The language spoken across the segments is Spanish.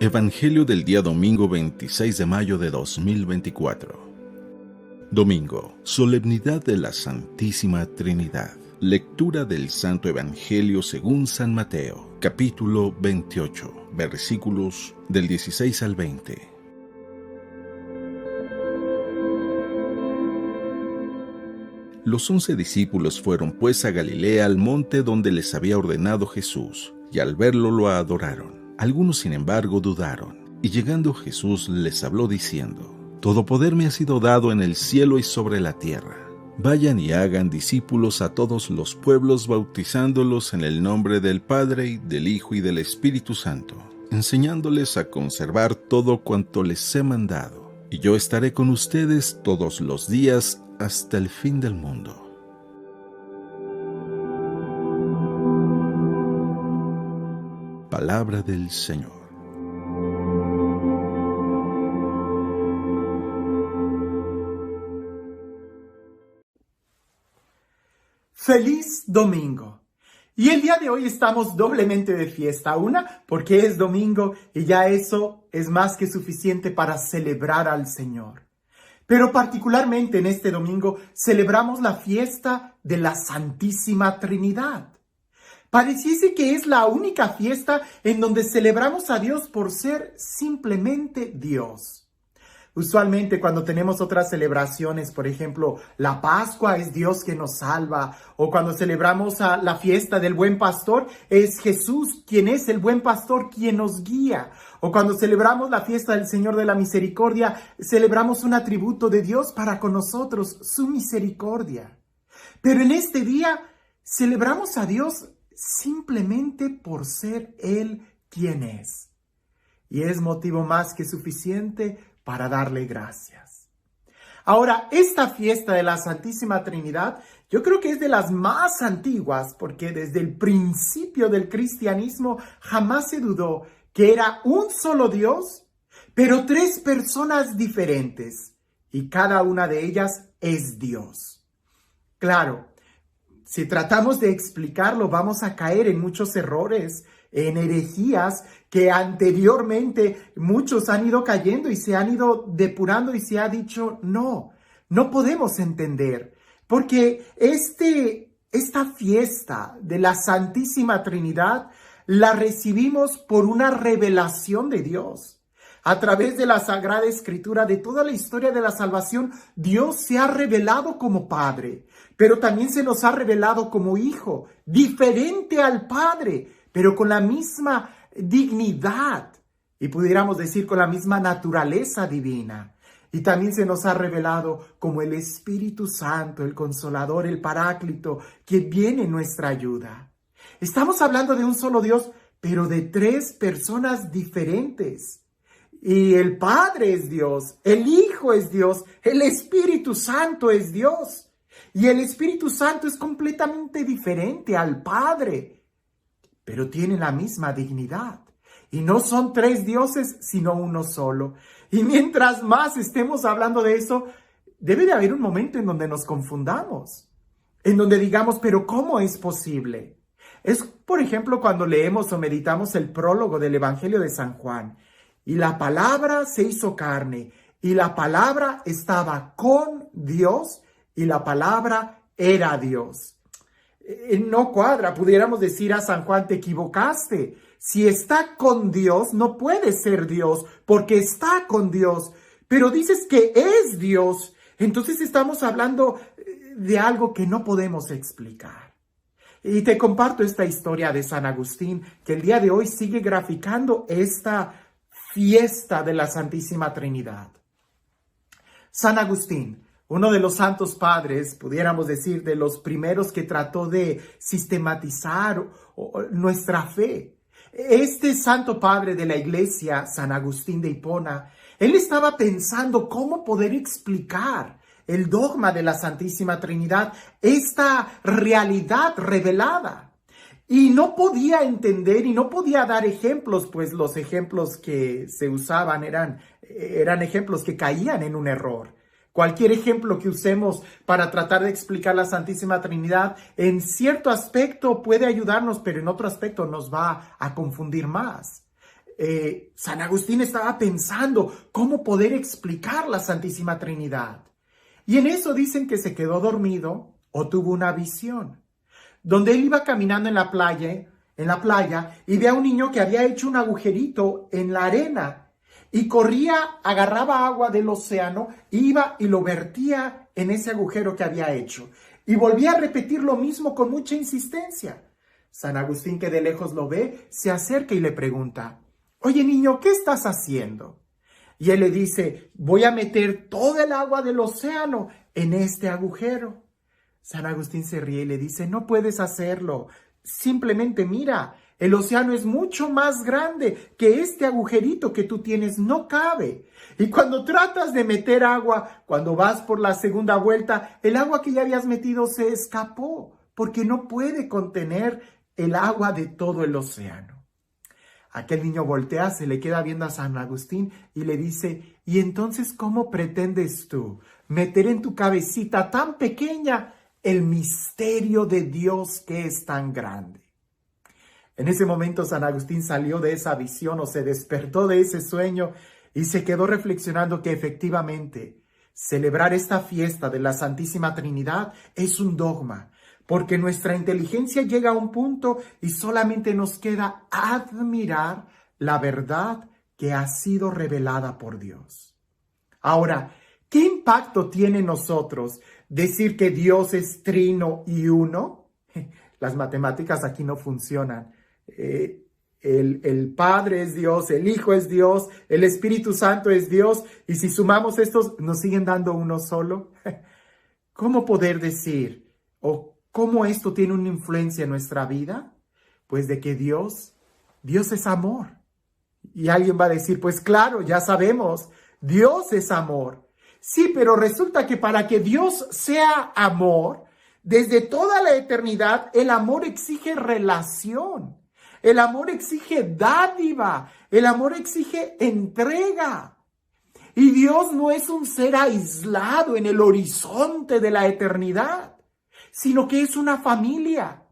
Evangelio del día domingo 26 de mayo de 2024. Domingo, solemnidad de la Santísima Trinidad. Lectura del Santo Evangelio según San Mateo, capítulo 28, versículos del 16 al 20. Los 11 discípulos fueron pues a Galilea, al monte donde les había ordenado Jesús, y al verlo lo adoraron. Algunos, sin embargo, dudaron, y llegando Jesús les habló diciendo: Todo poder me ha sido dado en el cielo y sobre la tierra. Vayan y hagan discípulos a todos los pueblos, bautizándolos en el nombre del Padre, y del Hijo, y del Espíritu Santo, enseñándoles a conservar todo cuanto les he mandado. Y yo estaré con ustedes todos los días hasta el fin del mundo. Palabra del Señor. ¡Feliz domingo! Y el día de hoy estamos doblemente de fiesta. Una, porque es domingo y ya eso es más que suficiente para celebrar al Señor. Pero particularmente en este domingo celebramos la fiesta de la Santísima Trinidad. Pareciese que es la única fiesta en donde celebramos a Dios por ser simplemente Dios. Usualmente cuando tenemos otras celebraciones, por ejemplo, la Pascua es Dios que nos salva, o cuando celebramos la fiesta del Buen Pastor, es Jesús quien es el Buen Pastor quien nos guía. O cuando celebramos la fiesta del Señor de la Misericordia, celebramos un atributo de Dios para con nosotros, su misericordia. Pero en este día celebramos a Dios simplemente por ser Él quien es. Y es motivo más que suficiente para darle gracias. Ahora, esta fiesta de la Santísima Trinidad, yo creo que es de las más antiguas, porque desde el principio del cristianismo jamás se dudó que era un solo Dios, pero tres personas diferentes, y cada una de ellas es Dios. Claro, si tratamos de explicarlo, vamos a caer en muchos errores, en herejías que anteriormente muchos han ido cayendo y se han ido depurando y se ha dicho, no podemos entender, porque esta fiesta de la Santísima Trinidad la recibimos por una revelación de Dios. A través de la Sagrada Escritura, de toda la historia de la salvación, Dios se ha revelado como Padre, pero también se nos ha revelado como Hijo, diferente al Padre, pero con la misma dignidad y pudiéramos decir con la misma naturaleza divina. Y también se nos ha revelado como el Espíritu Santo, el Consolador, el Paráclito, que viene en nuestra ayuda. Estamos hablando de un solo Dios, pero de tres personas diferentes. Y el Padre es Dios, el Hijo es Dios, el Espíritu Santo es Dios. Y el Espíritu Santo es completamente diferente al Padre, pero tiene la misma dignidad. Y no son tres dioses, sino uno solo. Y mientras más estemos hablando de eso, debe de haber un momento en donde nos confundamos, en donde digamos, pero ¿cómo es posible? Es, por ejemplo, cuando leemos o meditamos el prólogo del Evangelio de San Juan. Y la palabra se hizo carne, y la palabra estaba con Dios, y la palabra era Dios. No cuadra, pudiéramos decir a San Juan, te equivocaste. Si está con Dios, no puede ser Dios, porque está con Dios. Pero dices que es Dios, entonces estamos hablando de algo que no podemos explicar. Y te comparto esta historia de San Agustín, que el día de hoy sigue graficando esta fiesta de la Santísima Trinidad. San Agustín, uno de los santos padres, pudiéramos decir, de los primeros que trató de sistematizar nuestra fe. Este santo padre de la iglesia, San Agustín de Hipona, él estaba pensando cómo poder explicar el dogma de la Santísima Trinidad, esta realidad revelada. Y no podía entender y no podía dar ejemplos, pues los ejemplos que se usaban eran ejemplos que caían en un error. Cualquier ejemplo que usemos para tratar de explicar la Santísima Trinidad, en cierto aspecto puede ayudarnos, pero en otro aspecto nos va a confundir más. San Agustín estaba pensando cómo poder explicar la Santísima Trinidad. Y en eso dicen que se quedó dormido o tuvo una visión, donde él iba caminando en la playa y ve a un niño que había hecho un agujerito en la arena y corría, agarraba agua del océano, iba y lo vertía en ese agujero que había hecho. Y volvía a repetir lo mismo con mucha insistencia. San Agustín, que de lejos lo ve, se acerca y le pregunta: «Oye, niño, ¿qué estás haciendo?». Y él le dice: «Voy a meter toda el agua del océano en este agujero». San Agustín se ríe y le dice: «No puedes hacerlo. Simplemente mira, el océano es mucho más grande que este agujerito que tú tienes, no cabe. Y cuando tratas de meter agua, cuando vas por la segunda vuelta, el agua que ya habías metido se escapó, porque no puede contener el agua de todo el océano». Aquel niño voltea, se le queda viendo a San Agustín y le dice: «¿Y entonces cómo pretendes tú meter en tu cabecita tan pequeña el misterio de Dios que es tan grande?». En ese momento San Agustín salió de esa visión o se despertó de ese sueño y se quedó reflexionando que efectivamente celebrar esta fiesta de la Santísima Trinidad es un dogma, porque nuestra inteligencia llega a un punto y solamente nos queda admirar la verdad que ha sido revelada por Dios. Ahora, ¿qué impacto tiene en nosotros decir que Dios es trino y uno? Las matemáticas aquí no funcionan. El Padre es Dios, el Hijo es Dios, el Espíritu Santo es Dios, y si sumamos estos, ¿nos siguen dando uno solo? ¿Cómo poder decir o cómo esto tiene una influencia en nuestra vida? Pues de que Dios es amor. Y alguien va a decir: pues claro, ya sabemos, Dios es amor. Sí, pero resulta que para que Dios sea amor, desde toda la eternidad, el amor exige relación. El amor exige dádiva. El amor exige entrega. Y Dios no es un ser aislado en el horizonte de la eternidad, sino que es una familia,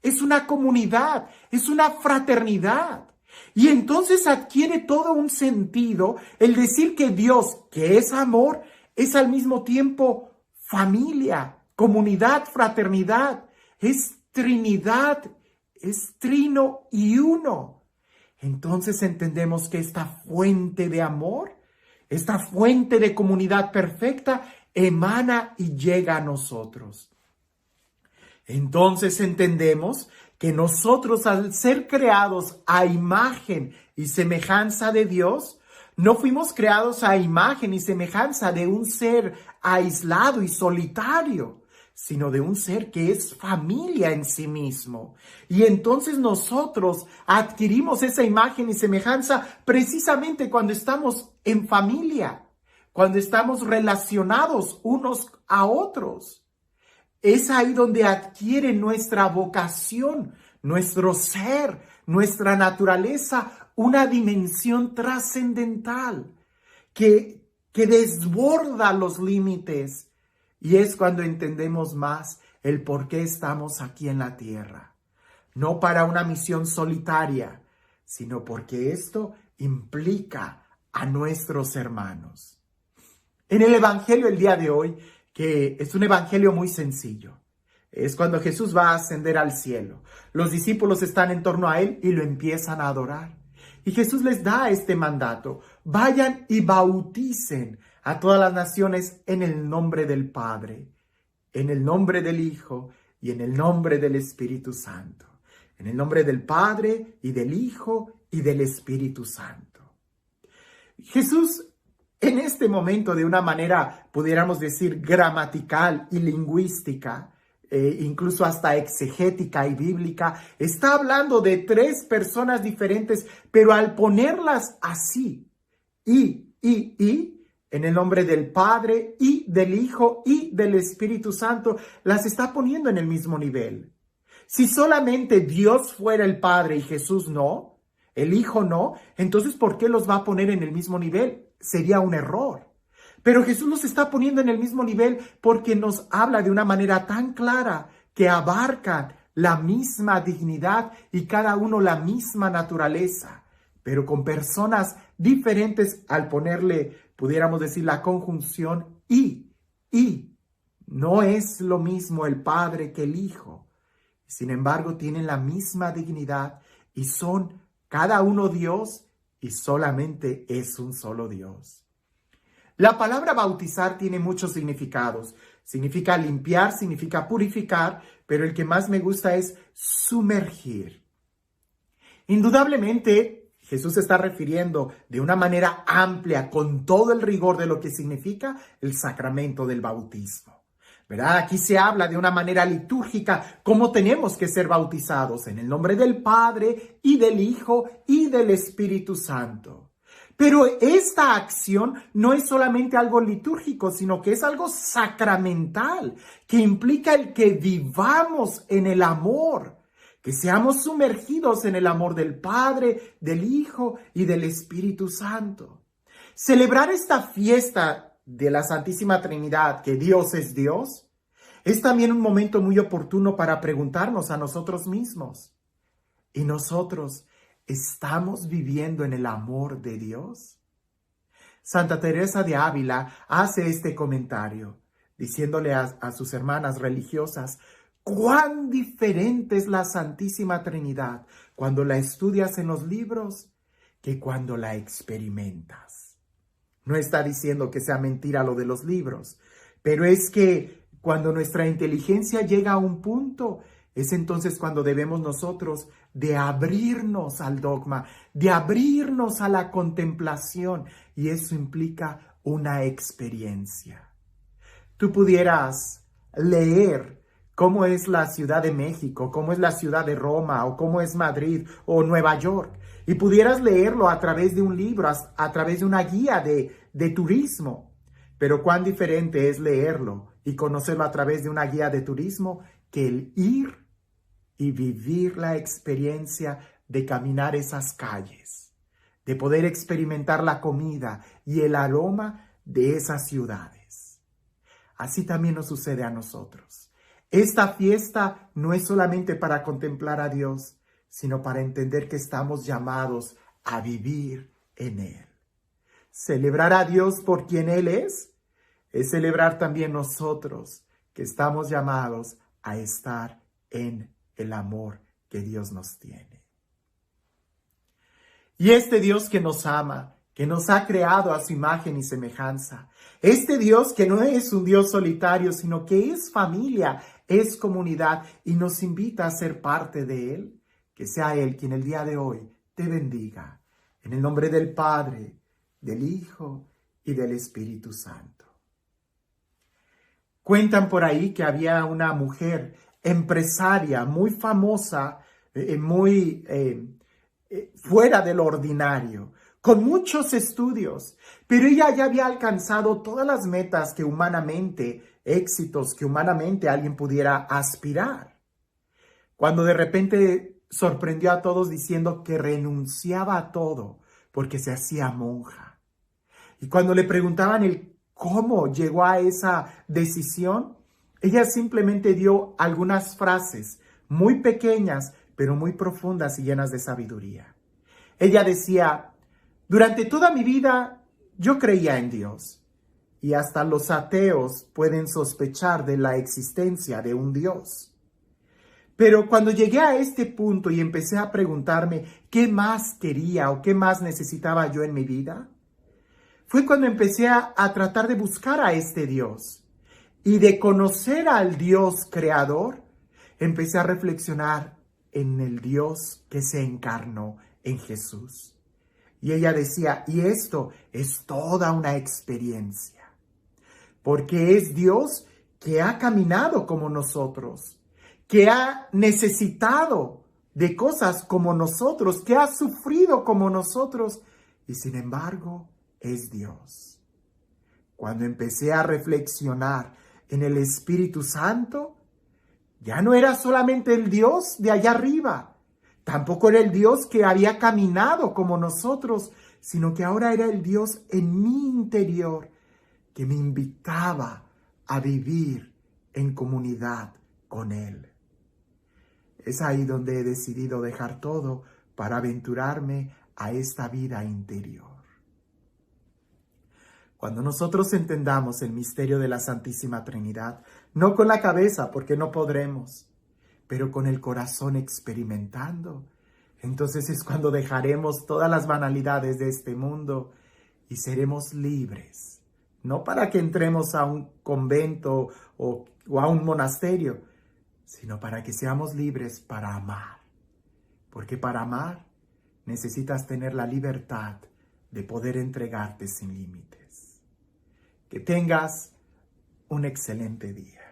es una comunidad, es una fraternidad. Y entonces adquiere todo un sentido el decir que Dios, que es amor, es al mismo tiempo familia, comunidad, fraternidad, es Trinidad, es trino y uno. Entonces entendemos que esta fuente de amor, esta fuente de comunidad perfecta, emana y llega a nosotros. Entonces entendemos que nosotros, al ser creados a imagen y semejanza de Dios, no fuimos creados a imagen y semejanza de un ser aislado y solitario, sino de un ser que es familia en sí mismo. Y entonces nosotros adquirimos esa imagen y semejanza precisamente cuando estamos en familia, cuando estamos relacionados unos a otros. Es ahí donde adquiere nuestra vocación, nuestro ser, nuestra naturaleza, una dimensión trascendental que desborda los límites. Y es cuando entendemos más el por qué estamos aquí en la tierra. No para una misión solitaria, sino porque esto implica a nuestros hermanos. En el Evangelio el día de hoy, que es un evangelio muy sencillo, es cuando Jesús va a ascender al cielo. Los discípulos están en torno a él y lo empiezan a adorar. Y Jesús les da este mandato: vayan y bauticen a todas las naciones en el nombre del Padre, en el nombre del Hijo y en el nombre del Espíritu Santo. En el nombre del Padre y del Hijo y del Espíritu Santo. Jesús, en este momento, de una manera, pudiéramos decir, gramatical y lingüística, incluso hasta exegética y bíblica, está hablando de tres personas diferentes, pero al ponerlas así, en el nombre del Padre y del Hijo y del Espíritu Santo, las está poniendo en el mismo nivel. Si solamente Dios fuera el Padre y Jesús no, el Hijo no, entonces ¿por qué los va a poner en el mismo nivel? Sería un error. Pero Jesús los está poniendo en el mismo nivel porque nos habla de una manera tan clara que abarcan la misma dignidad y cada uno la misma naturaleza. pero con personas diferentes al ponerle, pudiéramos decir, la conjunción y. No es lo mismo el Padre que el Hijo. Sin embargo, tienen la misma dignidad y son cada uno Dios y solamente es un solo Dios. La palabra bautizar tiene muchos significados. Significa limpiar, significa purificar, pero el que más me gusta es sumergir. Indudablemente, Jesús se está refiriendo de una manera amplia, con todo el rigor de lo que significa el sacramento del bautismo. ¿Verdad? Aquí se habla de una manera litúrgica cómo tenemos que ser bautizados en el nombre del Padre y del Hijo y del Espíritu Santo. Pero esta acción no es solamente algo litúrgico, sino que es algo sacramental, que implica el que vivamos en el amor, que seamos sumergidos en el amor del Padre, del Hijo y del Espíritu Santo. Celebrar esta fiesta de la Santísima Trinidad, que Dios es Dios, es también un momento muy oportuno para preguntarnos a nosotros mismos: ¿y nosotros estamos viviendo en el amor de Dios? Santa Teresa de Ávila hace este comentario, diciéndole a sus hermanas religiosas: cuán diferente es la Santísima Trinidad cuando la estudias en los libros que cuando la experimentas. No está diciendo que sea mentira lo de los libros, pero es que cuando nuestra inteligencia llega a un punto, es entonces cuando debemos nosotros de abrirnos al dogma, de abrirnos a la contemplación, y eso implica una experiencia. Tú pudieras leer cómo es la Ciudad de México, cómo es la ciudad de Roma, o cómo es Madrid o Nueva York, y pudieras leerlo a través de un libro, a través de una guía de turismo. Pero cuán diferente es leerlo y conocerlo a través de una guía de turismo que el ir y vivir la experiencia de caminar esas calles, de poder experimentar la comida y el aroma de esas ciudades. Así también nos sucede a nosotros. Esta fiesta no es solamente para contemplar a Dios, sino para entender que estamos llamados a vivir en Él. Celebrar a Dios por quien Él es celebrar también nosotros, que estamos llamados a estar en el amor que Dios nos tiene. Y este Dios que nos ama, que nos ha creado a su imagen y semejanza, este Dios que no es un Dios solitario, sino que es familia, es comunidad y nos invita a ser parte de Él, que sea Él quien el día de hoy te bendiga. En el nombre del Padre, del Hijo y del Espíritu Santo. Cuentan por ahí que había una mujer empresaria muy famosa, muy fuera del ordinario, con muchos estudios, pero ella ya había alcanzado todas las metas que humanamente, éxitos que humanamente alguien pudiera aspirar. Cuando de repente sorprendió a todos diciendo que renunciaba a todo porque se hacía monja. Y cuando le preguntaban el cómo llegó a esa decisión, ella simplemente dio algunas frases muy pequeñas, pero muy profundas y llenas de sabiduría. Ella decía: durante toda mi vida yo creía en Dios, y hasta los ateos pueden sospechar de la existencia de un Dios. Pero cuando llegué a este punto y empecé a preguntarme qué más quería o qué más necesitaba yo en mi vida, fue cuando empecé a tratar de buscar a este Dios y de conocer al Dios creador. Empecé a reflexionar en el Dios que se encarnó en Jesús. Y ella decía, y esto es toda una experiencia, porque es Dios que ha caminado como nosotros, que ha necesitado de cosas como nosotros, que ha sufrido como nosotros, y sin embargo es Dios. Cuando empecé a reflexionar en el Espíritu Santo, ya no era solamente el Dios de allá arriba, tampoco era el Dios que había caminado como nosotros, sino que ahora era el Dios en mi interior, que me invitaba a vivir en comunidad con Él. Es ahí donde he decidido dejar todo para aventurarme a esta vida interior. Cuando nosotros entendamos el misterio de la Santísima Trinidad, no con la cabeza, porque no podremos, pero con el corazón experimentando, entonces es cuando dejaremos todas las banalidades de este mundo y seremos libres. No para que entremos a un convento o a un monasterio, sino para que seamos libres para amar. Porque para amar necesitas tener la libertad de poder entregarte sin límites. Que tengas un excelente día.